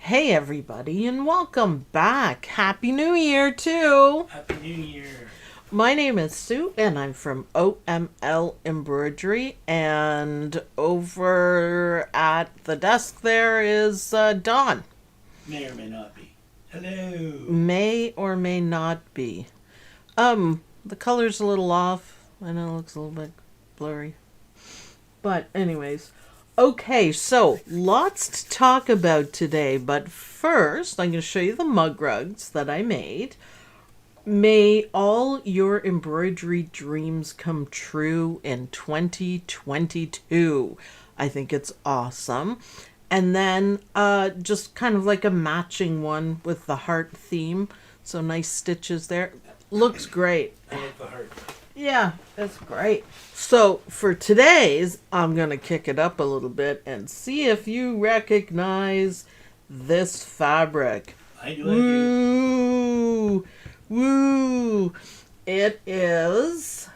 Hey everybody, and welcome back. Happy New Year too. Happy New Year. My name is Sue and I'm from OML Embroidery, and over at the desk there is Dawn. May or may not be. Hello. May or may not be. The color's a little off. I know it looks a little bit blurry. But anyways, okay, so lots to talk about today, but first I'm going to show you the mug rugs that I made. May all your embroidery dreams come true in 2022. I think it's awesome. And then just kind of like a matching one with the heart theme. So nice stitches there. Looks great. I like the heart. Yeah, that's great. So for today's, I'm going to kick it up a little bit and see if you recognize this fabric. I do. Woo! It is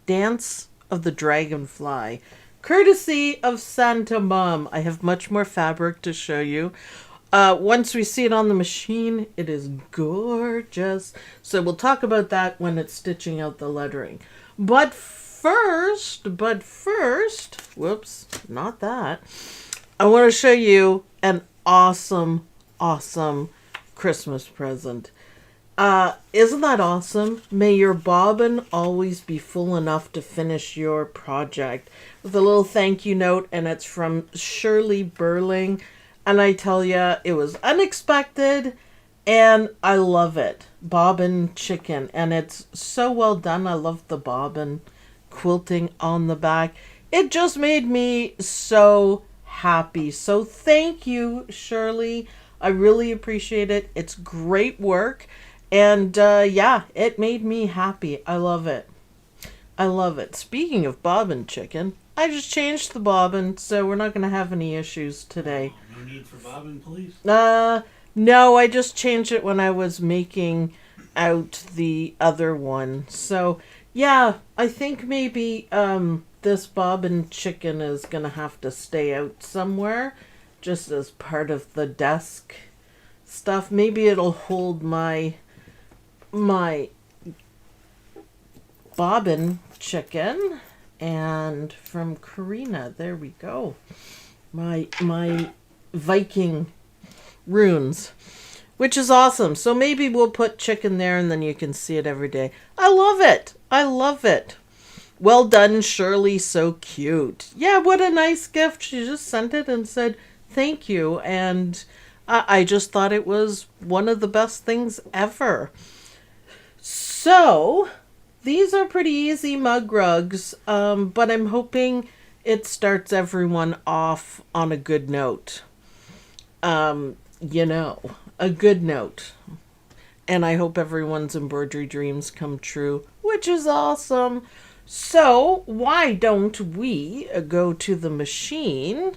Dance of the Dragonfly, courtesy of Santa Mom. I have much more fabric to show you. Once we see it on the machine, it is gorgeous. So we'll talk about that when it's stitching out the lettering. But first, whoops, not that. I want to show you an awesome Christmas present. Isn't that awesome? May your bobbin always be full enough to finish your project. With a little thank you note, and it's from Shirley Burling. And I tell ya, it was unexpected, and I love it. Bobbin chicken, and it's so well done. I love the bobbin quilting on the back. It just made me so happy. So thank you, Shirley. I really appreciate it. It's great work. And yeah, it made me happy. I love it. I love it. Speaking of bobbin chicken, I just changed the bobbin, so we're not going to have any issues today. No need for bobbin, please? No, I just changed it when I was making out the other one. So, yeah, I think maybe this bobbin chicken is going to have to stay out somewhere, just as part of the desk stuff. Maybe it'll hold my bobbin chicken. And from Karina, there we go. My Viking runes, which is awesome. So maybe we'll put chicken there and then you can see it every day. I love it. I love it. Well done, Shirley. So cute. Yeah, what a nice gift. She just sent it and said thank you. And I just thought it was one of the best things ever. So these are pretty easy mug rugs, but I'm hoping it starts everyone off on a good note. You know, a good note. And I hope everyone's embroidery dreams come true, which is awesome. So why don't we go to the machine?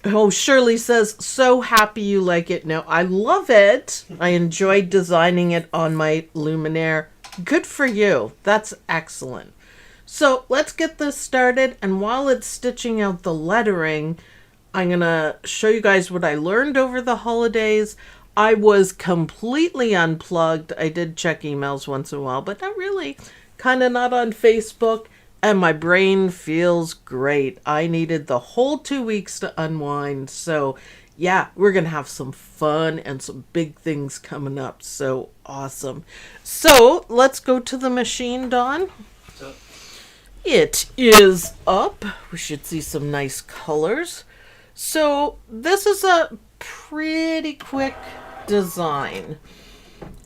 Oh, Shirley says, so happy you like it. No, I love it. I enjoyed designing it on my luminaire. Good for you. That's excellent. So let's get this started. And while it's stitching out the lettering, I'm going to show you guys what I learned over the holidays. I was completely unplugged. I did check emails once in a while, but not really. Kind of not on Facebook. And my brain feels great. I needed the whole 2 weeks to unwind. So yeah, we're going to have some fun and some big things coming up. So awesome. So let's go to the machine, Dawn. It is up. We should see some nice colors. So this is a pretty quick design.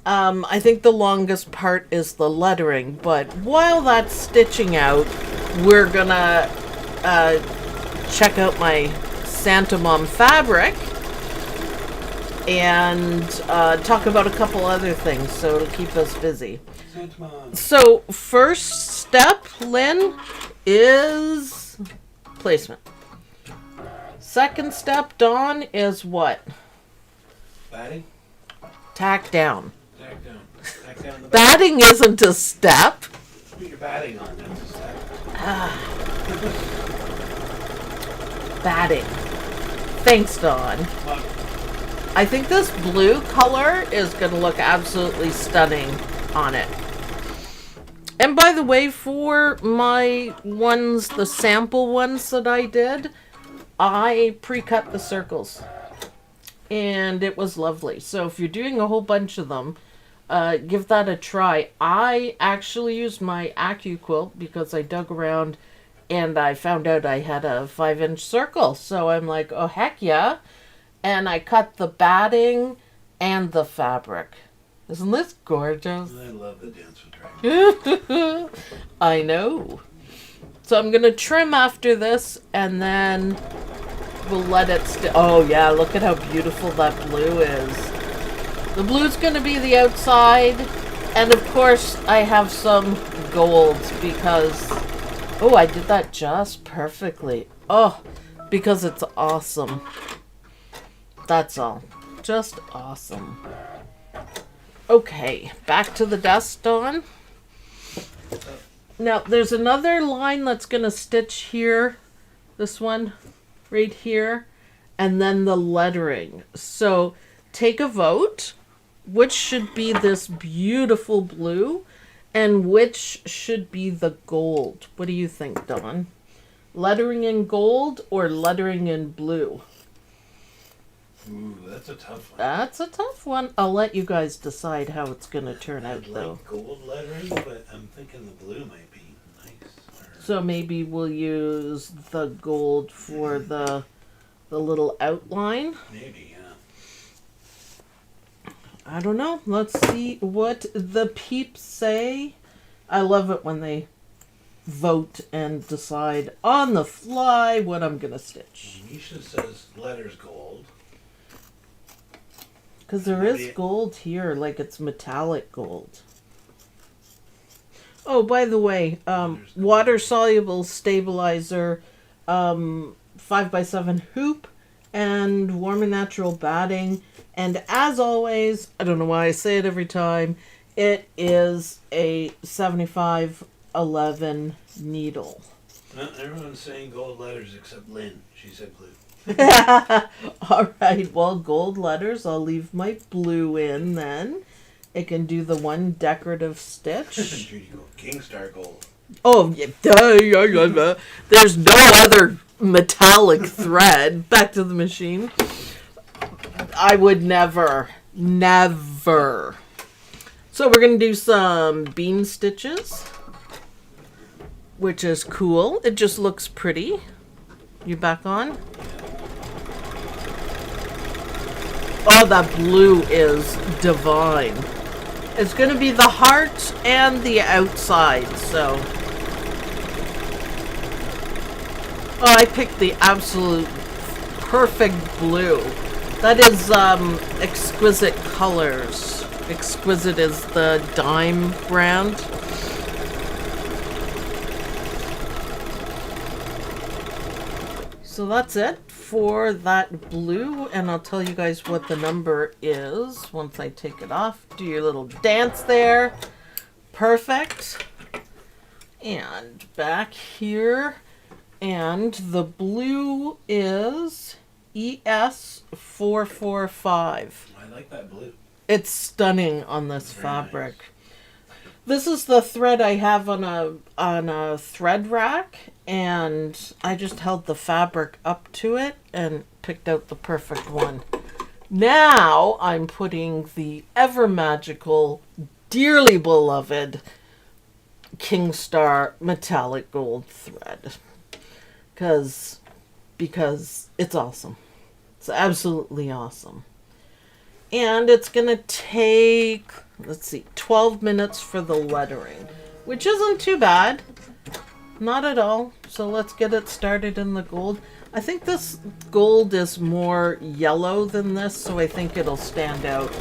I think the longest part is the lettering, but while that's stitching out, we're gonna check out my Santa Mom fabric and talk about a couple other things, so it'll keep us busy. So first step, Lynn, is placement. Second step, Dawn, is what? Batting? Tack down. Tack down. Tack down the Batting isn't a step. Put your batting on, that's a step. Batting. Thanks, Dawn. Well, I think this blue color is going to look absolutely stunning on it. And by the way, for my ones, the sample ones that I did, I pre-cut the circles. And it was lovely. So if you're doing a whole bunch of them, give that a try. I actually used my quilt because I dug around and I found out I had a 5-inch circle. So I'm like, oh, heck yeah. And I cut the batting and the fabric. Isn't this gorgeous? I love the dance with dragons. I know. So I'm going to trim after this and then we'll let it oh yeah, look at how beautiful that blue is. The blue's going to be the outside. And of course I have some gold because, oh, I did that just perfectly. Oh, because it's awesome. That's all. Just awesome. Okay, back to the desk, Dawn. Now, there's another line that's going to stitch here. This one right here. And then the lettering. So, take a vote. Which should be this beautiful blue? And which should be the gold? What do you think, Dawn? Lettering in gold or lettering in blue? Ooh, that's a tough one. That's a tough one. I'll let you guys decide how it's going to turn out, I'd though. like gold lettering, but I'm thinking the blue might be nice. So maybe we'll use the gold for the little outline. Maybe, yeah. I don't know. Let's see what the peeps say. I love it when they vote and decide on the fly what I'm going to stitch. Nisha says letters gold. Because there is gold here, like it's metallic gold. Oh, by the way, water-soluble stabilizer, 5x7 hoop, and warm and natural batting. And as always, I don't know why I say it every time, it is a 7511 needle. Everyone's saying gold letters except Lynn. She said blue. All right, well, gold letters. I'll leave my blue in then. It can do the one decorative stitch. Judy Gold. King Star Gold. Oh, yeah. There's no other metallic thread. Back to the machine. I would never. So we're going to do some bean stitches, which is cool. It just looks pretty. You back on? Oh, that blue is divine. It's going to be the heart and the outside, so. Oh, I picked the absolute perfect blue. That is Exquisite Colors. Exquisite is the dime brand. So that's it for that blue, and I'll tell you guys what the number is once I take it off. Do your little dance there. Perfect. And back here, and the blue is ES445. I like that blue. It's stunning on this Very fabric. nice. This is the thread I have on a thread rack, and I just held the fabric up to it and picked out the perfect one. Now I'm putting the ever magical, dearly beloved King Star metallic gold thread, because it's awesome. It's absolutely awesome. And it's going to take, let's see, 12 minutes for the lettering, which isn't too bad. Not at all. So let's get it started in the gold. I think this gold is more yellow than this, so I think it'll stand out.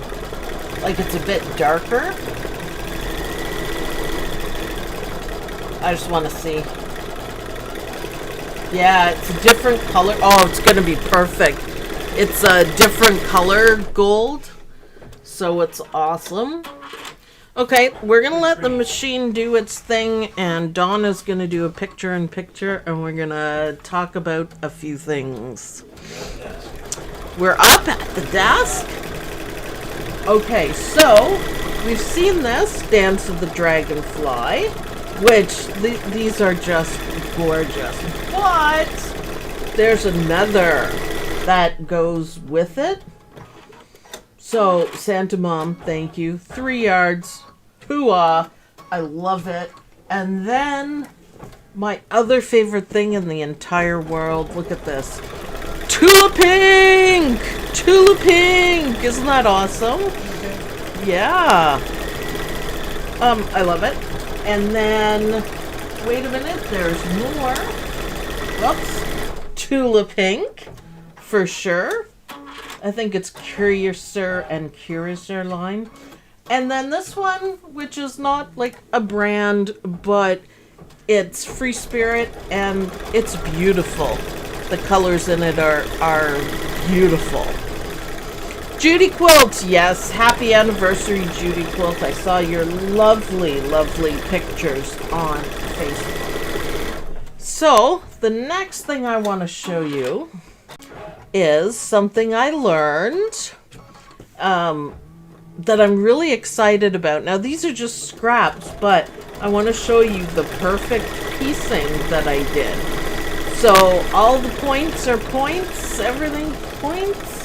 Like it's a bit darker. I just want to see. Yeah, it's a different color. Oh, it's going to be perfect. It's a different color gold, so it's awesome. Okay, we're going to let the machine do its thing, and Dawn is going to do a picture-in-picture, and we're going to talk about a few things. Yes. we're up at the desk. Okay, so we've seen this Dance of the Dragonfly, which these are just gorgeous. But there's another that goes with it. So Santa Mom, thank you. 3 yards. Hoo-ah. I love it. And then my other favorite thing in the entire world. Look at this. Tula Pink! Tula Pink! Isn't that awesome? Yeah. I love it. And then, wait a minute, there's more. Whoops. Tula Pink, for sure. I think it's Curiouser and Curiouser line. And then this one, which is not like a brand, but it's Free Spirit, and it's beautiful. The colors in it are beautiful. Judy Quilt, yes, happy anniversary, Judy Quilt. I saw your lovely, lovely pictures on Facebook. So, the next thing I want to show you is something I learned that I'm really excited about. Now, these are just scraps, but I want to show you the perfect piecing that I did. So, all the points are points, everything points.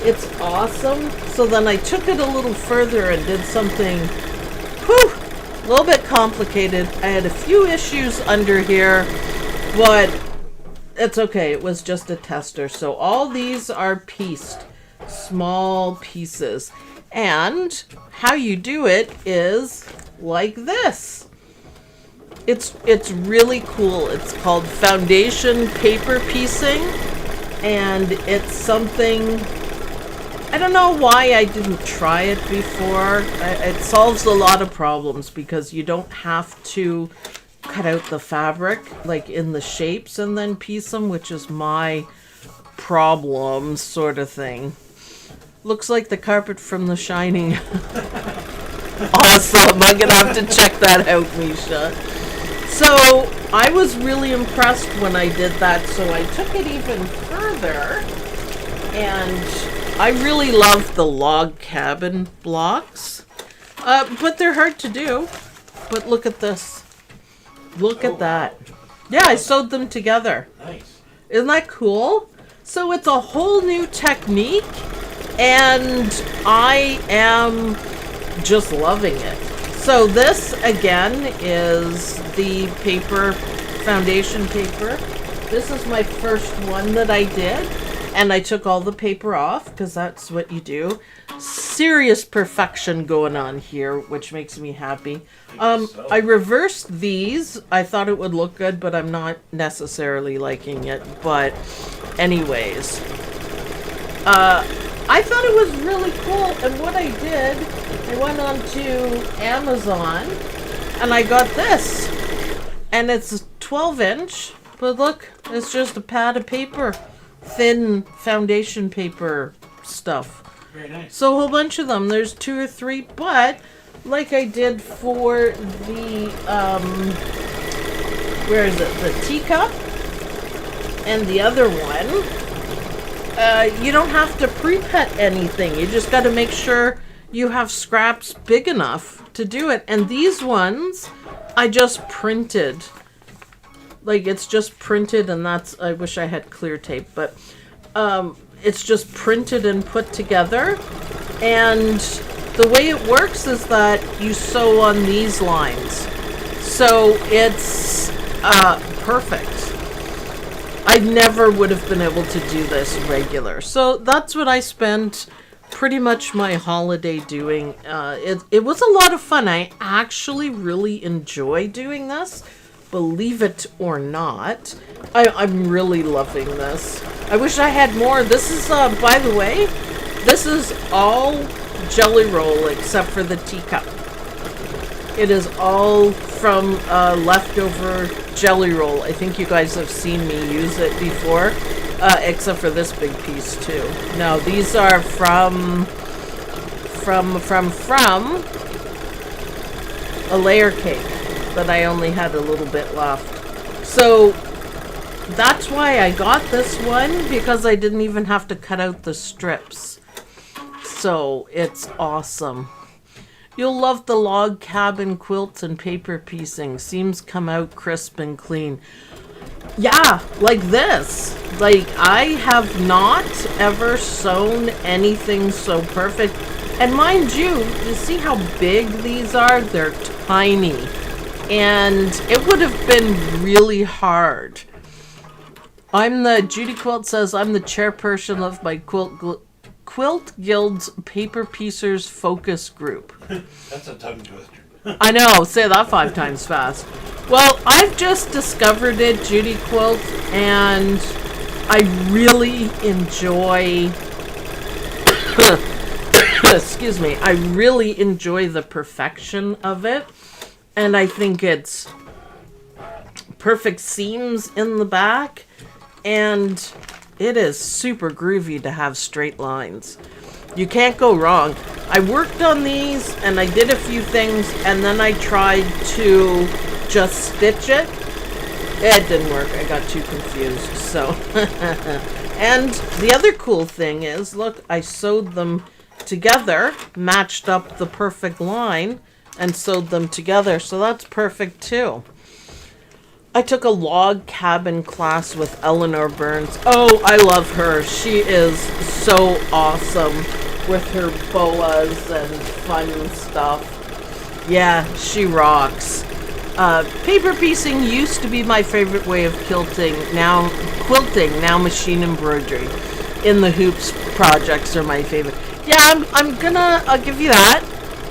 It's awesome. So then I took it a little further and did something, a little bit complicated. I had a few issues under here, but it's okay. It was just a tester. So all these are pieced, small pieces. And how you do it is like this. It's really cool. It's called foundation paper piecing, and it's something, I don't know why I didn't try it before. It solves a lot of problems because you don't have to cut out the fabric like in the shapes and then piece them, which is my problem sort of thing. Looks like the carpet from The Shining. Awesome. I'm gonna have to check that out, Misha. So I was really impressed when I did that, so I took it even further, and I really love the log cabin blocks, but they're hard to do. But look at this. Look at that. Yeah, I sewed them together. Nice. Isn't that cool? So it's a whole new technique, and I am just loving it. So this, again, is the paper, foundation paper. This is my first one that I did, and I took all the paper off because that's what you do. Serious perfection going on here, which makes me happy. I reversed these. I thought it would look good, but I'm not necessarily liking it. But anyways, I thought it was really cool, and what I did, I went on to Amazon, and I got this, and it's 12-inch, but look, it's just a pad of paper, thin foundation paper stuff. Very nice. So a whole bunch of them, there's 2 or 3, but like I did for the, where is it, the teacup, and the other one, you don't have to pre-cut anything. You just got to make sure you have scraps big enough to do it. And these ones, I just printed. Like, it's just printed, and that's, I wish I had clear tape, but it's just printed and put together. And the way it works is that you sew on these lines. So it's perfect. I never would have been able to do this regular. So that's what I spent pretty much my holiday doing. It was a lot of fun. I actually really enjoy doing this. Believe it or not. I'm really loving this. I wish I had more. This is, by the way, this is all jelly roll except for the teacup. It is all from leftover jelly roll. I think you guys have seen me use it before, except for this big piece too. No, these are from a layer cake that I only had a little bit left. So that's why I got this one, because I didn't even have to cut out the strips. So it's awesome. You'll love the log cabin quilts and paper piecing. Seams come out crisp and clean. Yeah, like this. Like, I have not ever sewn anything so perfect. And mind you see how big these are? They're tiny. And it would have been really hard. Judy Quilt says, I'm the chairperson of my Quilt Guild's Paper Piecers Focus Group. That's a tongue twister. I know, say that 5 times fast. Well, I've just discovered it, Judy Quilt, and I really enjoy, excuse me, I really enjoy the perfection of it, and I think it's perfect seams in the back, and it is super groovy to have straight lines. You can't go wrong. I worked on these and I did a few things and then I tried to just stitch it. It didn't work. I got too confused. So, and the other cool thing is, look, I sewed them together, matched up the perfect line and sewed them together. So that's perfect too. I took a log cabin class with Eleanor Burns. Oh, I love her. She is so awesome with her boas and fun stuff. Yeah, she rocks. Paper piecing used to be my favorite way of quilting. Now machine embroidery. In the hoops projects are my favorite. Yeah, I'll give you that.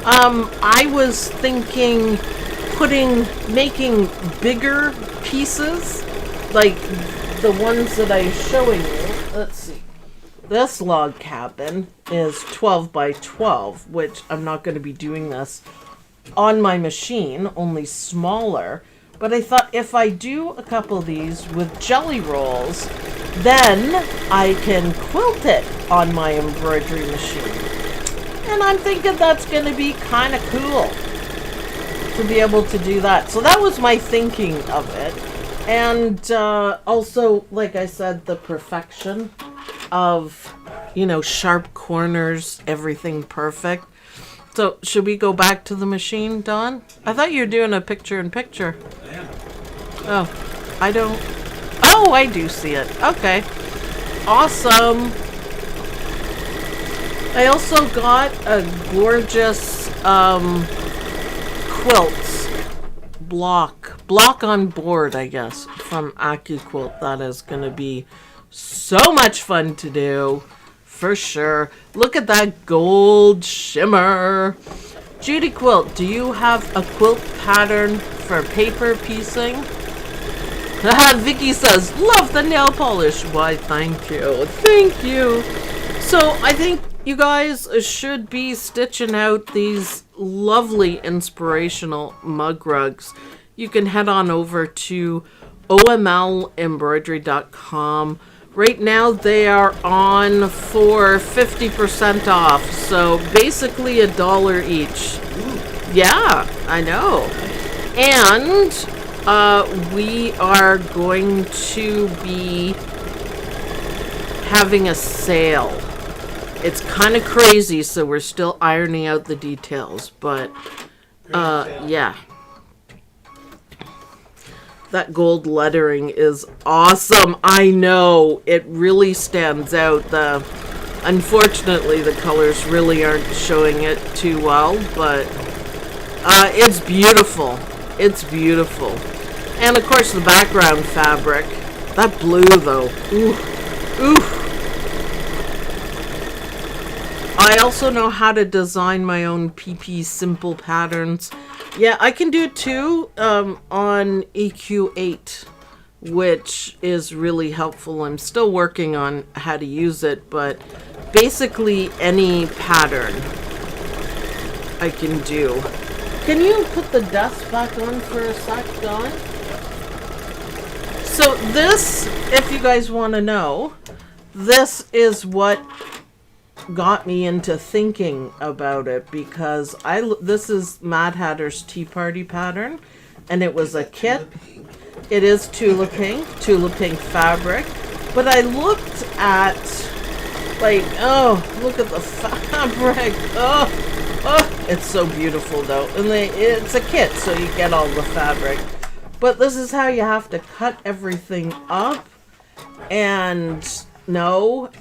I was thinking making bigger pieces, like the ones that I'm showing you. Let's see. This log cabin is 12 by 12, which I'm not going to be doing this on my machine, only smaller. But I thought if I do a couple of these with jelly rolls, then I can quilt it on my embroidery machine. And I'm thinking that's going to be kind of cool to be able to do that. So that was my thinking of it. And also, like I said, the perfection of, sharp corners, everything perfect. So should we go back to the machine, Dawn? I thought you were doing a picture-in-picture. I am. Oh, I don't. Oh, I do see it. Okay. Awesome. I also got a gorgeous quilts block on board, I guess, from AccuQuilt. That is going to be so much fun to do, for sure. Look at that gold shimmer. Judy Quilt, do you have a quilt pattern for paper piecing? Vicky says, love the nail polish. Why, thank you. Thank you. So I think you guys should be stitching out these lovely inspirational mug rugs. You can head on over to omlembroidery.com. Right now they are on for 50% off. So basically $1 each. Yeah, I know. And we are going to be having a sale. It's kind of crazy, so we're still ironing out the details, but yeah. That gold lettering is awesome. I know, it really stands out. Unfortunately, the colors really aren't showing it too well, but it's beautiful. It's beautiful. And of course the background fabric. That blue though. Ooh. Ooh. I also know how to design my own PP simple patterns. Yeah, I can do it too on EQ8, which is really helpful. I'm still working on how to use it, but basically any pattern I can do. Can you put the dust back on for a sec, Dawn? So this, if you guys want to know, this is what got me into thinking about it, because this is Mad Hatter's Tea Party pattern, and it was a kit. It is Tula Pink fabric. But I looked at, like, oh, look at the fabric. Oh, it's so beautiful though. And it's a kit, so you get all the fabric. But this is how you have to cut everything up. And no,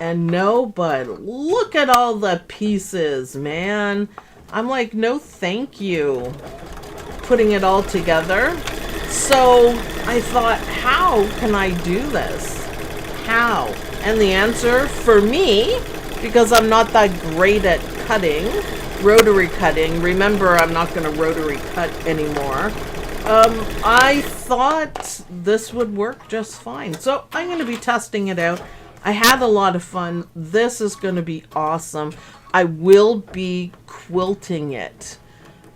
but look at all the pieces, man. I'm like, no thank you. Putting it all together. So I thought, how can I do this? How? And the answer for me, because I'm not that great at cutting, rotary cutting. Remember, I'm not going to rotary cut anymore. I thought this would work just fine. So I'm going to be testing it out. I had a lot of fun. This is going to be awesome. I will be quilting it.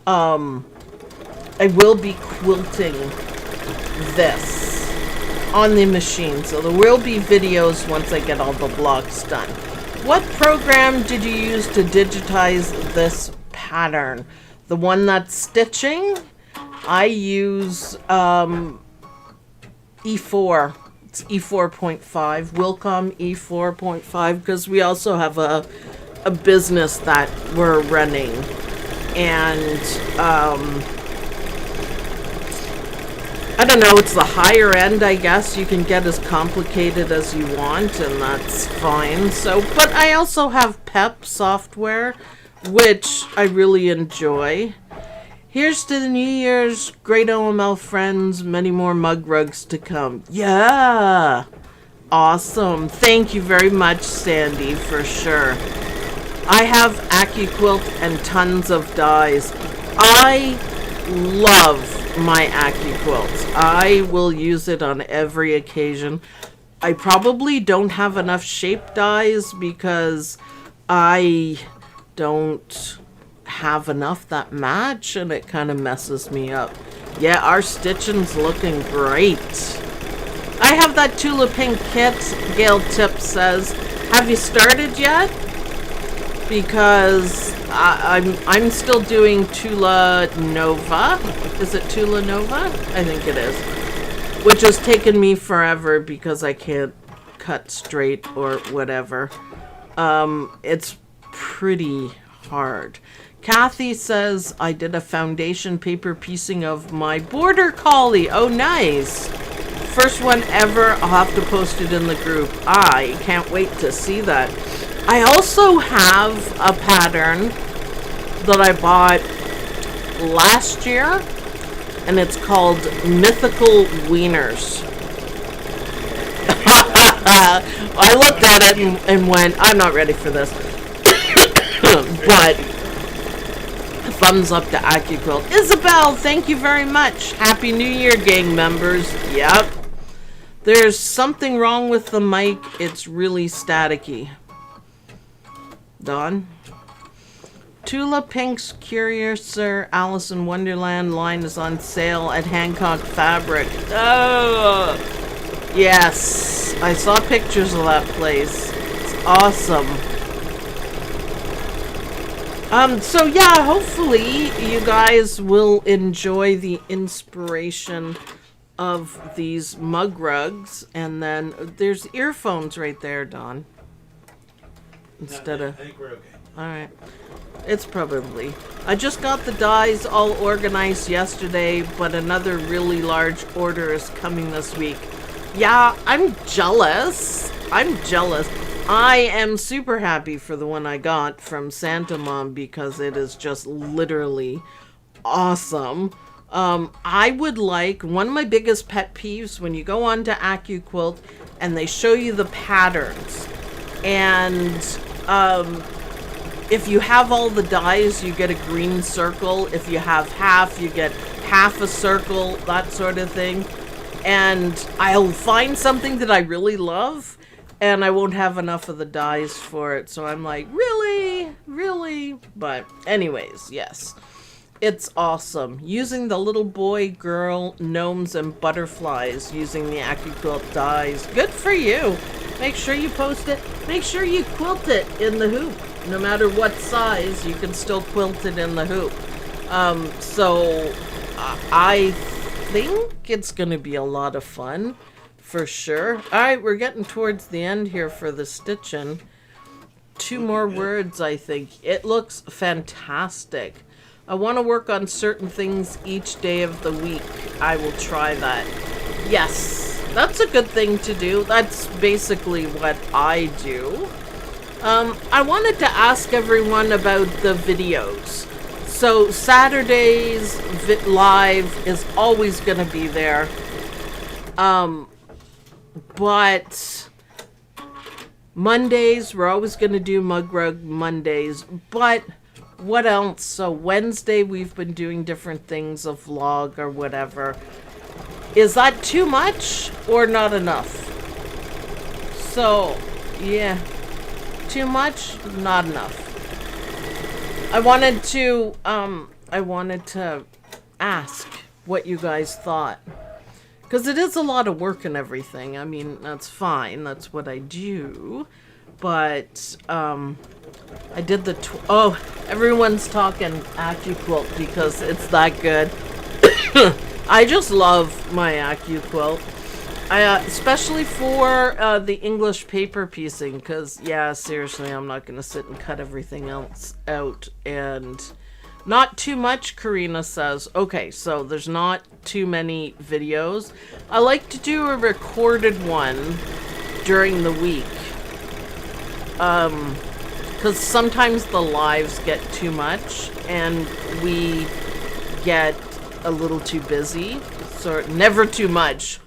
I will be quilting this on the machine. So there will be videos once I get all the blocks done. What program did you use to digitize this pattern? The one that's stitching? I use E4. It's E4.5, Wilcom E4.5, because we also have a business that we're running. And I don't know, it's the higher end, I guess. You can get as complicated as you want, and that's fine. So, but I also have PEP software, which I really enjoy. Here's to the New Year's, great OML friends, many more mug rugs to come. Yeah! Awesome. Thank you very much, Sandy, for sure. I have AccuQuilt and tons of dies. I love my AccuQuilt. I will use it on every occasion. I probably don't have enough shape dies because I don't have enough that match, and it kind of messes me up. Yeah, our stitching's looking great. I have that Tula Pink kit, Gail Tip says. Have you started yet? Because I'm still doing Tula Nova. Is it Tula Nova? I think it is. Which has taken me forever because I can't cut straight or whatever. It's pretty hard. Kathy says, I did a foundation paper piecing of my border collie. Oh, nice. First one ever. I'll have to post it in the group. I can't wait to see that. I also have a pattern that I bought last year, and it's called Mythical Wieners. I looked at it and went, I'm not ready for this. But thumbs up to AccuQuilt. Isabel, thank you very much. Happy New Year, gang members. Yep. There's something wrong with the mic. It's really staticky. Dawn. Tula Pink's Curiouser Alice in Wonderland line is on sale at Hancock Fabric. Oh, yes. I saw pictures of that place. It's awesome. So yeah, hopefully you guys will enjoy the inspiration of these mug rugs. And then there's earphones right there, Dawn. Instead of... I think we're okay. Alright. It's probably... I just got the dies all organized yesterday, but another really large order is coming this week. Yeah, I'm jealous. I'm jealous. I am super happy for the one I got from Santa Mom because it is just literally awesome. I would like... One of my biggest pet peeves when you go on to AccuQuilt and they show you the patterns. And if you have all the dies, you get a green circle. If you have half, you get half a circle, that sort of thing. And I'll find something that I really love, and I won't have enough of the dies for it. So I'm like, really? Really? But anyways, yes. It's awesome. Using the little boy, girl, gnomes, and butterflies using the AccuQuilt dies. Good for you. Make sure you post it. Make sure you quilt it in the hoop. No matter what size, you can still quilt it in the hoop. So I think it's going to be a lot of fun, for sure. All right, we're getting towards the end here for the stitching. Two more words, I think. It looks fantastic. I want to work on certain things each day of the week. I will try that. Yes, that's a good thing to do. That's basically what I do. I wanted to ask everyone about the videos. So Saturdays live is always going to be there. But Mondays, we're always going to do Mug Rug Mondays. But what else? So Wednesday, we've been doing different things, a vlog or whatever. Is that too much or not enough? So, yeah. Too much, not enough. I wanted to ask what you guys thought. Because it is a lot of work and everything. I mean, that's fine. That's what I do. But, I did the... oh, everyone's talking AccuQuilt because it's that good. I just love my AccuQuilt. Especially for the English paper piecing. Because, yeah, seriously, I'm not going to sit and cut everything else out. And... not too much, Karina says. Okay, so there's not too many videos. I like to do a recorded one during the week. Because sometimes the lives get too much and we get a little too busy. So never too much.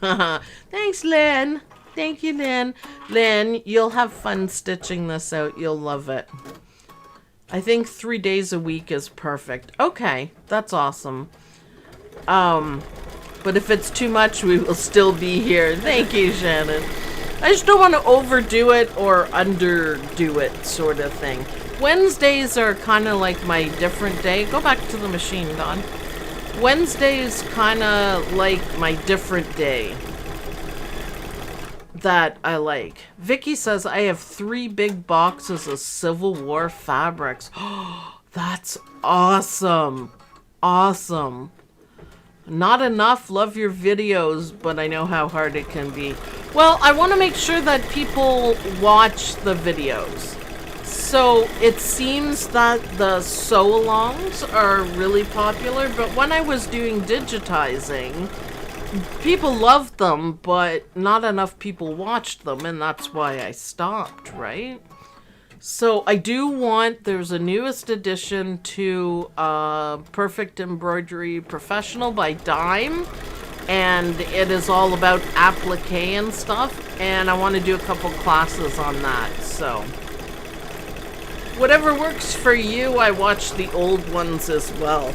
Thanks, Lynn. Thank you, Lynn. Lynn, you'll have fun stitching this out. You'll love it. I think 3 days a week is perfect. Okay, that's awesome. But if it's too much, we will still be here. Thank you, Shannon. I just don't want to overdo it or underdo it, sort of thing. Wednesdays are kind of like my different day. Go back to the machine, Don. Wednesdays kind of like my different day that I like. Vicky says, I have 3 big boxes of Civil War fabrics. Oh, that's awesome. Awesome. Not enough. Love your videos, but I know how hard it can be. Well, I want to make sure that people watch the videos. So it seems that the sew-alongs are really popular, but when I was doing digitizing, people loved them, but not enough people watched them, and that's why I stopped, right? So I do want, there's a newest addition to Perfect Embroidery Professional by Dime, and it is all about applique and stuff, and I want to do a couple classes on that, so whatever works for you. I watch the old ones as well.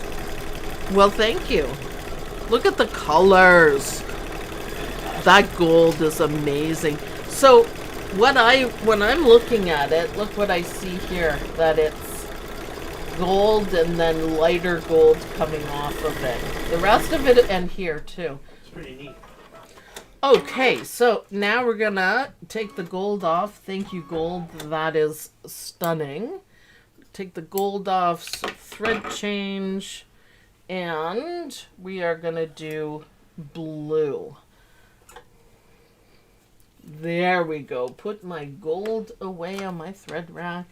Well, thank you. Look at the colors. That gold is amazing. So when I'm looking at it, look what I see here, that it's gold and then lighter gold coming off of it. The rest of it, and here too. It's pretty neat. Okay, so now we're gonna take the gold off. Thank you, gold. That is stunning. Take the gold off, so thread change. And we are going to do blue. There we go. Put my gold away on my thread rack.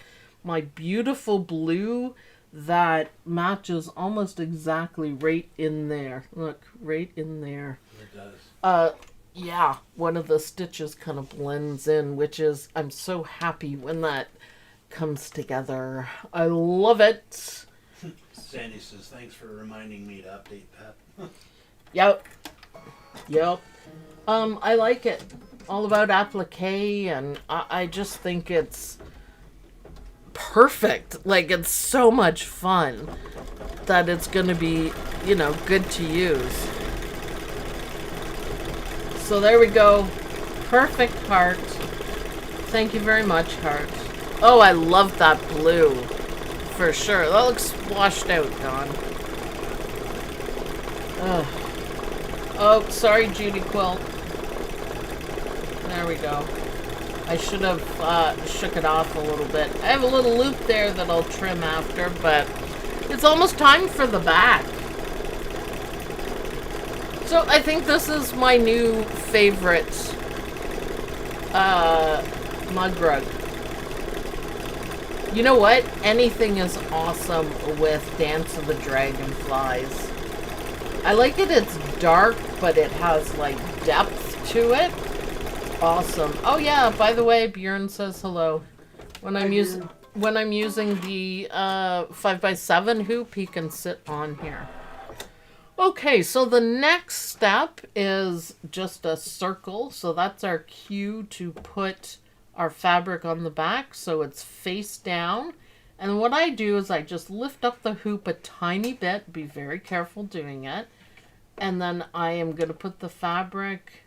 My beautiful blue that matches almost exactly right in there. Look, right in there. It does. Yeah, one of the stitches kind of blends in, which is, I'm so happy when that comes together. I love it. Sandy says, thanks for reminding me to update that. Yep. I like it. All about applique, and I just think it's perfect. Like, it's so much fun that it's going to be, you know, good to use. So there we go. Perfect heart. Thank you very much, heart. Oh, I love that blue. For sure. That looks washed out, Don. Ugh. Oh, sorry, Judy Quilt. There we go. I should have shook it off a little bit. I have a little loop there that I'll trim after, but it's almost time for the back. So I think this is my new favorite mug rug. You know what? Anything is awesome with Dance of the Dragonflies. I like it. It's dark, but it has like depth to it. Awesome. Oh yeah, by the way, Bjorn says hello. When I'm using the 5x7 hoop, he can sit on here. Okay, so the next step is just a circle. So that's our cue to put our fabric on the back so it's face down. And what I do is I just lift up the hoop a tiny bit. Be very careful doing it. And then I am going to put the fabric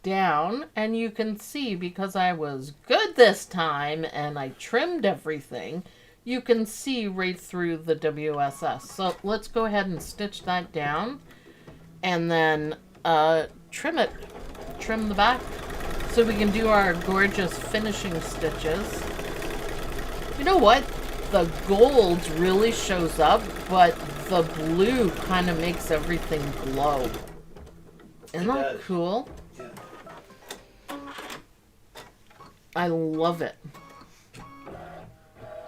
down. And you can see, because I was good this time and I trimmed everything, you can see right through the WSS. So let's go ahead and stitch that down and then trim it. Trim the back so we can do our gorgeous finishing stitches. You know what? The gold really shows up, but the blue kind of makes everything glow. Isn't that cool? Yeah. I love it.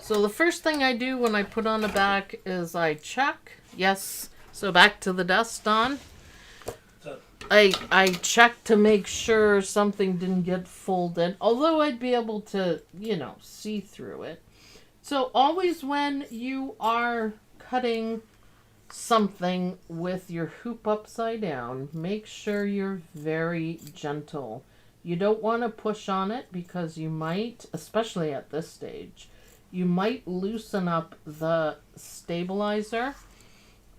So the first thing I do when I put on the back is I check. Yes. So back to the dust, Don. I check to make sure something didn't get folded. Although I'd be able to, you know, see through it. So always when you are cutting something with your hoop upside down, make sure you're very gentle. You don't want to push on it because you might, especially at this stage, you might loosen up the stabilizer,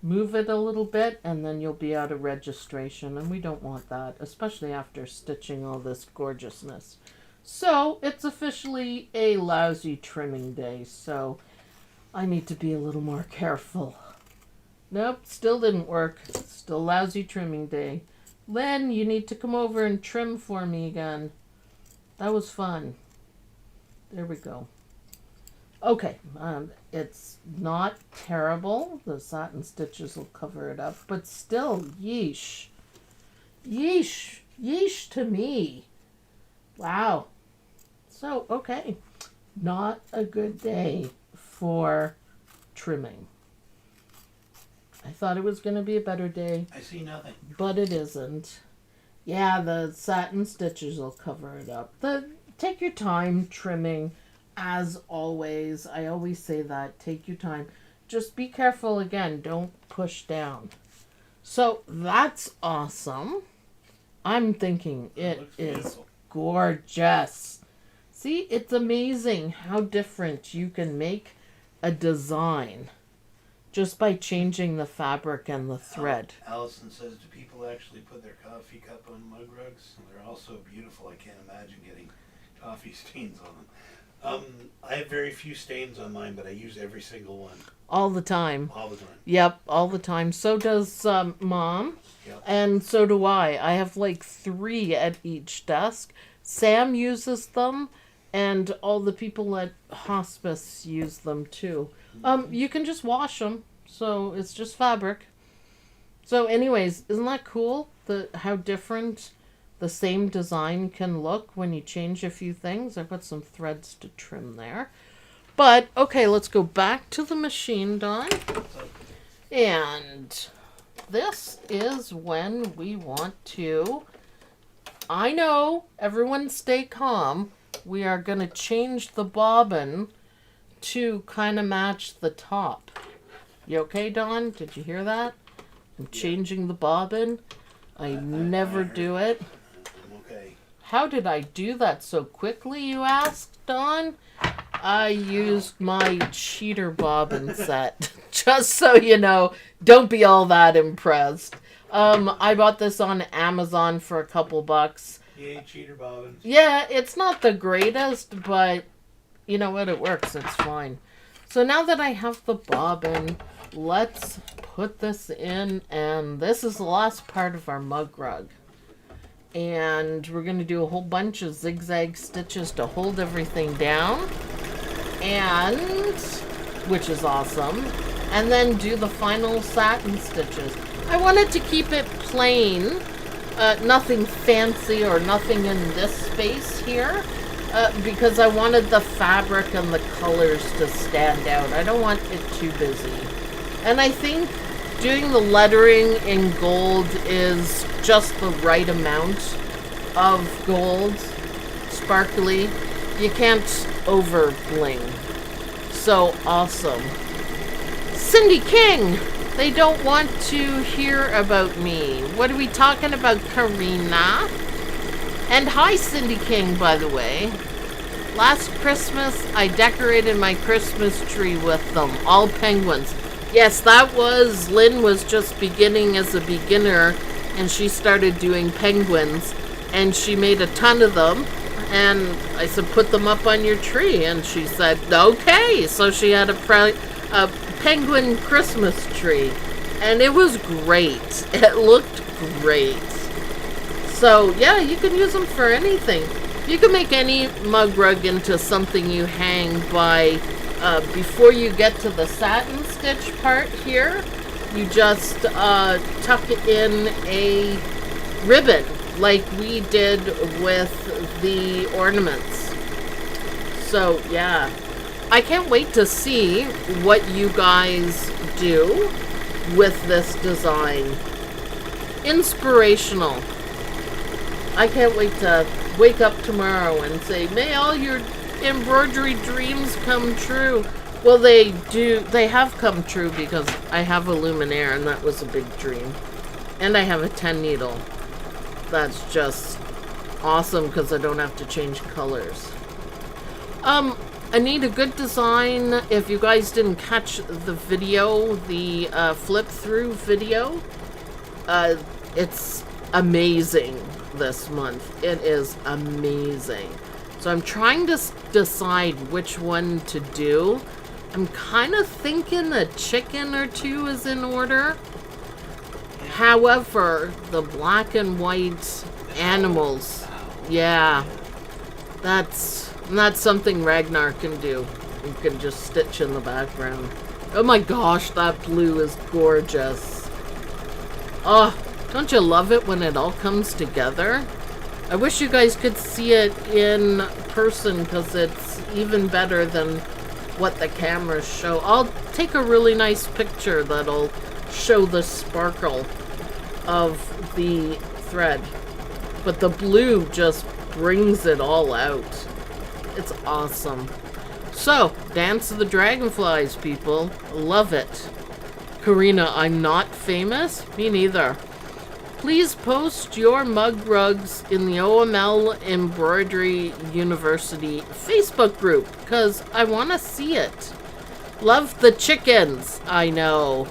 move it a little bit, and then you'll be out of registration. And we don't want that, especially after stitching all this gorgeousness. So it's officially a lousy trimming day, so I need to be a little more careful. Nope, still didn't work. Still lousy trimming day. Lynn, you need to come over and trim for me again. That was fun. There we go. Okay, it's not terrible. The satin stitches will cover it up, but still, yeesh. Yeesh. Yeesh to me. Wow. So, okay. Not a good day for trimming. I thought it was going to be a better day. I see nothing. But it isn't. Yeah, the satin stitches will cover it up. Take your time trimming. As always, I always say that, take your time. Just be careful again, don't push down. So that's awesome. I'm thinking it is gorgeous. See, it's amazing how different you can make a design just by changing the fabric and the thread. Allison says, do people actually put their coffee cup on mug rugs? They're all so beautiful, I can't imagine getting coffee stains on them. I have very few stains on mine, but I use every single one. All the time. All the time. Yep, all the time. So does Mom. Yep. And so do I. I have like 3 at each desk. Sam uses them, and all the people at hospice use them too. You can just wash them, so it's just fabric. So anyways, isn't that cool? How different the same design can look when you change a few things. I put some threads to trim there. But, okay, let's go back to the machine, Don. And this is when we want to... I know, everyone stay calm. We are going to change the bobbin to kind of match the top. You okay, Don? Did you hear that? I'm changing the bobbin. I never do it. Okay. How did I do that so quickly, you asked, Don? I used my cheater bobbin set. Just so you know, don't be all that impressed. I bought this on Amazon for a couple bucks. Yay, cheater bobbins. Yeah, it's not the greatest, but you know what? It works. It's fine. So now that I have the bobbin, let's put this in, and this is the last part of our mug rug. And we're going to do a whole bunch of zigzag stitches to hold everything down, and which is awesome. And then do the final satin stitches. I wanted to keep it plain, nothing fancy or nothing in this space here, because I wanted the fabric and the colors to stand out. I don't want it too busy. And I think doing the lettering in gold is just the right amount of gold, sparkly. You can't over bling. So awesome. Cindy King! They don't want to hear about me. What are we talking about, Karina? And hi, Cindy King, by the way. Last Christmas, I decorated my Christmas tree with them. All penguins. Yes, that was... Lynn was just beginning as a beginner, and she started doing penguins. And she made a ton of them. And I said, put them up on your tree. And she said, okay. So she had a penguin Christmas tree. And it was great. It looked great. So, yeah, you can use them for anything. You can make any mug rug into something you hang by, before you get to the satin stitch part here, you just tuck in a ribbon like we did with the ornaments. So, yeah. I can't wait to see what you guys do with this design. Inspirational. I can't wait to wake up tomorrow and say, may all your embroidery dreams come true. Well, they do. They have come true because I have a luminaire, and that was a big dream. And I have a 10 needle. That's just awesome because I don't have to change colors. I need a good design. If you guys didn't catch the video, the flip through video, it's amazing this month. It is amazing. So I'm trying to decide which one to do. I'm kind of thinking a chicken or two is in order. However, the black and white animals, yeah, that's something Ragnar can do. You can just stitch in the background. Oh my gosh, that blue is gorgeous. Oh, don't you love it when it all comes together? I wish you guys could see it in person because it's even better than what the cameras show. I'll take a really nice picture that'll show the sparkle of the thread. But the blue just brings it all out. It's awesome. So, Dance of the Dragonflies, people. Love it. Karina, I'm not famous? Me neither. Please post your mug rugs in the OML Embroidery University Facebook group, because I want to see it. Love the chickens. I know.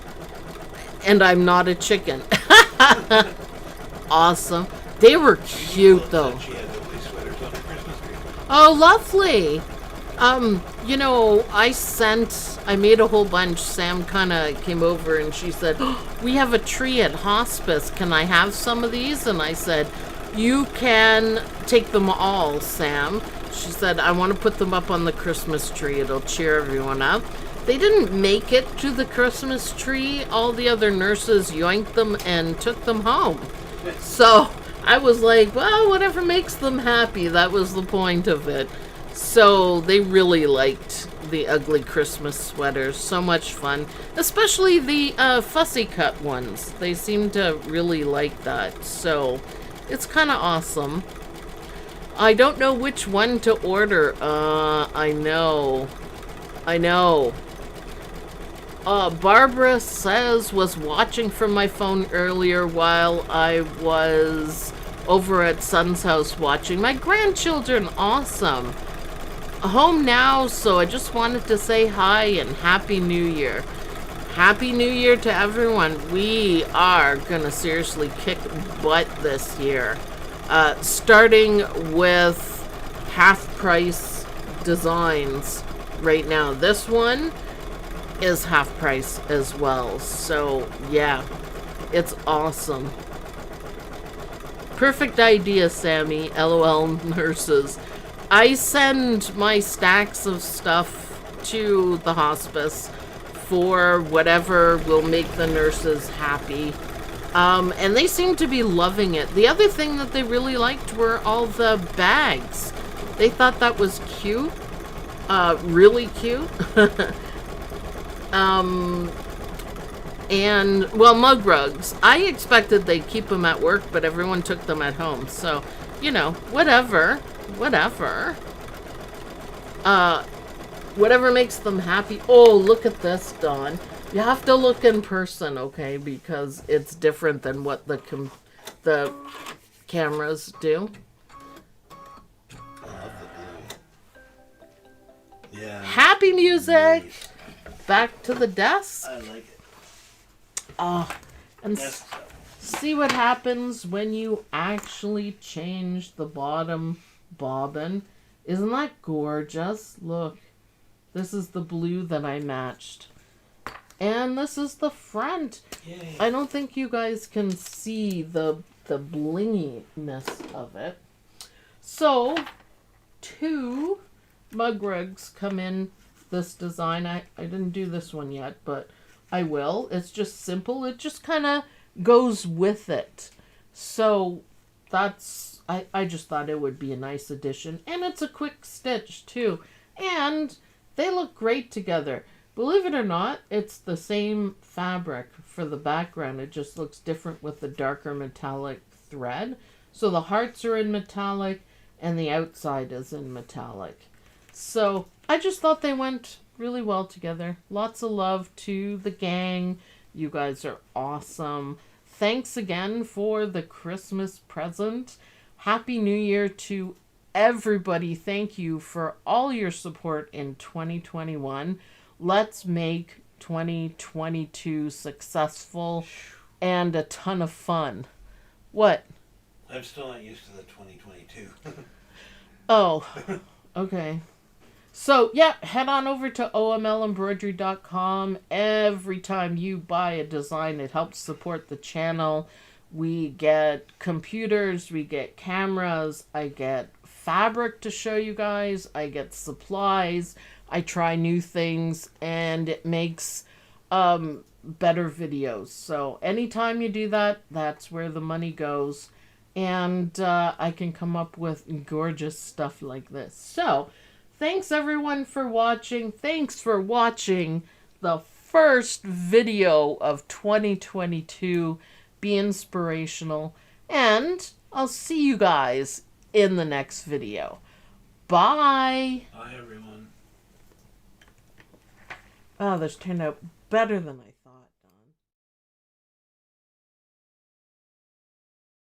And I'm not a chicken. Awesome. They were cute, though. Oh, lovely. You know, I made a whole bunch. Sam kind of came over and she said, oh, we have a tree at hospice. Can I have some of these? And I said, you can take them all, Sam. She said, I want to put them up on the Christmas tree. It'll cheer everyone up. They didn't make it to the Christmas tree. All the other nurses yoinked them and took them home. So I was like, well, whatever makes them happy. That was the point of it. So they really liked the ugly Christmas sweaters. So much fun. Especially the fussy cut ones. They seem to really like that. So it's kind of awesome. I don't know which one to order. I know. Barbara says was watching from my phone earlier while I was over at Son's house watching my grandchildren. Awesome. Home now, so I just wanted to say hi and Happy New Year. Happy New Year to everyone. We are gonna seriously kick butt this year. Starting with half price designs right now. This one is half price as well. So yeah, it's awesome. Perfect idea, Sammy. LOL nurses. I send my stacks of stuff to the hospice for whatever will make the nurses happy. And they seem to be loving it. The other thing that they really liked were all the bags. They thought that was cute. Really cute. And, well, mug rugs. I expected they'd keep them at work, but everyone took them at home. So, you know, whatever. Whatever. Whatever makes them happy. Oh, look at this, Dawn. You have to look in person, okay? Because it's different than what the cameras do. I love the blue. Yeah. Happy music! Nice. Back to the desk. I like it. And see what happens when you actually change the bottom bobbin. Isn't that gorgeous? Look. This is the blue that I matched. And this is the front. Yay. I don't think you guys can see the blinginess of it. So, 2 mug rugs come in this design. I didn't do this one yet, but I will. It's just simple. It just kind of goes with it. So, that's... I just thought it would be a nice addition. And it's a quick stitch, too. And they look great together. Believe it or not, it's the same fabric for the background. It just looks different with the darker metallic thread. So the hearts are in metallic and the outside is in metallic. So I just thought they went really well together. Lots of love to the gang. You guys are awesome. Thanks again for the Christmas present. Happy New Year to everybody. Thank you for all your support in 2021. Let's make 2022 successful and a ton of fun. What? I'm still not used to the 2022. Oh, okay. So, yeah, head on over to omlembroidery.com. Every time you buy a design, it helps support the channel. We get computers, we get cameras, I get fabric to show you guys, I get supplies, I try new things, and it makes better videos. So anytime you do that, that's where the money goes. And I can come up with gorgeous stuff like this. So thanks everyone for watching. Thanks for watching the first video of 2022. Be inspirational. And I'll see you guys in the next video. Bye. Bye, everyone. Oh, this turned out better than I thought.